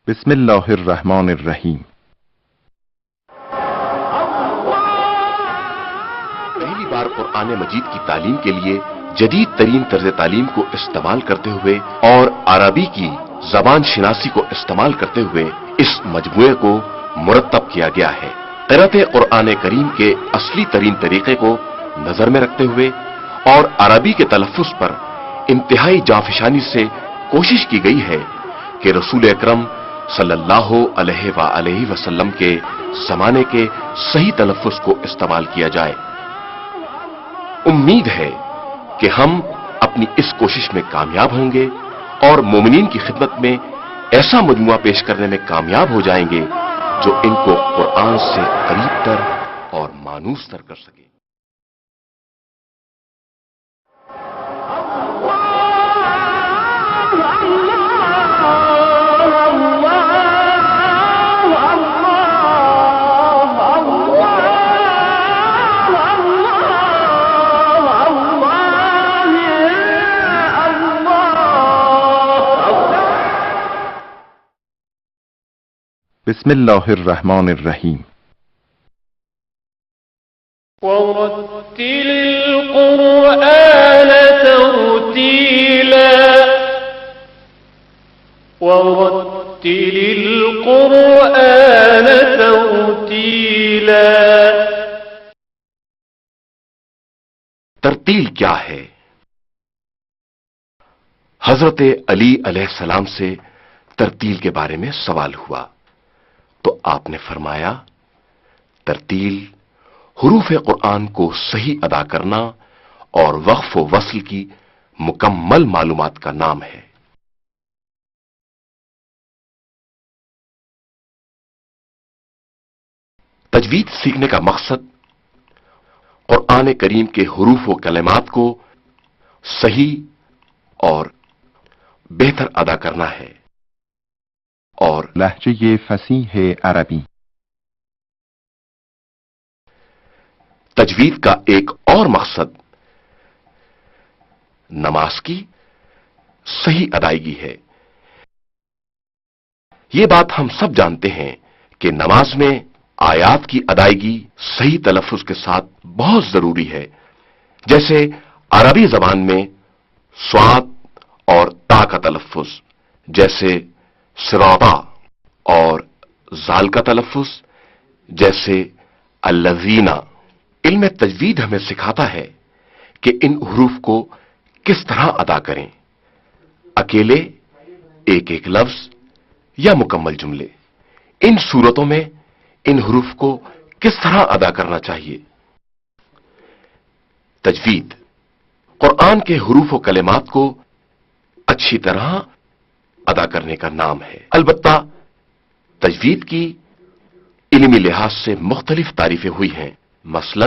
بسم اللہ الرحمن الرحیم۔ پہلی بار قرآن مجید کی تعلیم کے لیے جدید ترین طرز تعلیم کو استعمال کرتے ہوئے اور عربی کی زبان شناسی کو استعمال کرتے ہوئے اس مجموعے کو مرتب کیا گیا ہے۔ قرأت قرآن کریم کے اصلی ترین طریقے کو نظر میں رکھتے ہوئے اور عربی کے تلفظ پر انتہائی جانفشانی سے کوشش کی گئی ہے کہ رسول اکرم صلی اللہ علیہ وآلہ وسلم کے زمانے کے صحیح تلفظ کو استعمال کیا جائے۔ امید ہے کہ ہم اپنی اس کوشش میں کامیاب ہوں گے اور مومنین کی خدمت میں ایسا مجموعہ پیش کرنے میں کامیاب ہو جائیں گے جو ان کو قرآن سے قریب تر اور مانوس تر کر سکے۔ بسم اللہ الرحمن الرحیم۔ ورتل القرآن ترتیلا ورتل القرآن ترتیلا۔ ترتیل کیا ہے؟ حضرت علی علیہ السلام سے ترتیل کے بارے میں سوال ہوا تو آپ نے فرمایا، ترتیل حروف قرآن کو صحیح ادا کرنا اور وقف و وصل کی مکمل معلومات کا نام ہے۔ تجوید سیکھنے کا مقصد قرآن کریم کے حروف و کلمات کو صحیح اور بہتر ادا کرنا ہے اور لہجے فصیح عربی۔ تجوید کا ایک اور مقصد نماز کی صحیح ادائیگی ہے۔ یہ بات ہم سب جانتے ہیں کہ نماز میں آیات کی ادائیگی صحیح تلفظ کے ساتھ بہت ضروری ہے، جیسے عربی زبان میں صاد اور تا کا تلفظ، جیسے صراطا، اور زال کا تلفظ جیسے الذین۔ علم تجوید ہمیں سکھاتا ہے کہ ان حروف کو کس طرح ادا کریں، اکیلے ایک ایک لفظ یا مکمل جملے۔ ان صورتوں میں ان حروف کو کس طرح ادا کرنا چاہیے۔ تجوید قرآن کے حروف و کلمات کو اچھی طرح ادا کرنے کا نام ہے۔ البتہ تجوید کی علمی لحاظ سے مختلف تعریفیں ہوئی ہیں، مثلا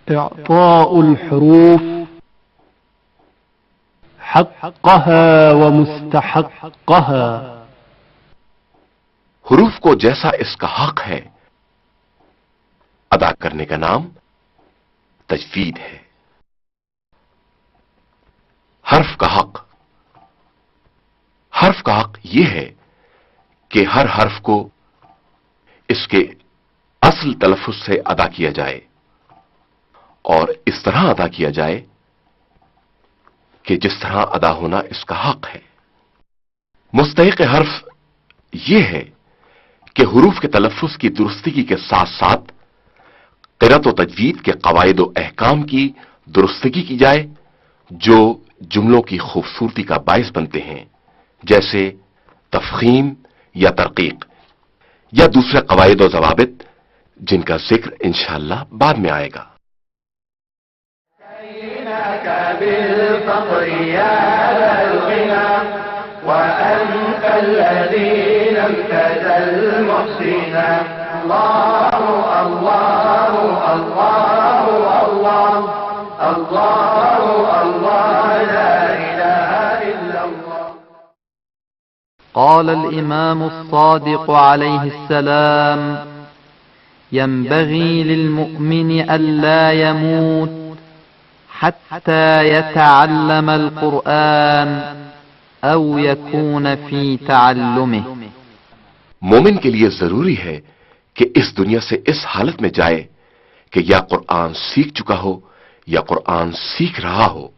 اعطاء الحروف حقها ومستحقها۔ حروف کو جیسا اس کا حق ہے ادا کرنے کا نام تجوید ہے۔ حرف کا حق یہ ہے کہ ہر حرف کو اس کے اصل تلفظ سے ادا کیا جائے اور اس طرح ادا کیا جائے کہ جس طرح ادا ہونا اس کا حق ہے۔ مستحق حرف یہ ہے کہ حروف کے تلفظ کی درستگی کے ساتھ ساتھ قرأت و تجوید کے قواعد و احکام کی درستگی کی جائے جو جملوں کی خوبصورتی کا باعث بنتے ہیں، جیسے تفخیم یا ترقیق یا دوسرے قواعد و ضوابط جن کا ذکر انشاءاللہ بعد میں آئے گا۔ قال الإمام الصادق عليه السلام: ينبغي للمؤمن ألا يموت حتى يتعلم القرآن أو يكون في تعلمه. مومن کے لیے ضروری ہے کہ اس دنیا سے اس حالت میں جائے کہ یا قرآن سیکھ چکا ہو یا قرآن سیکھ رہا ہو.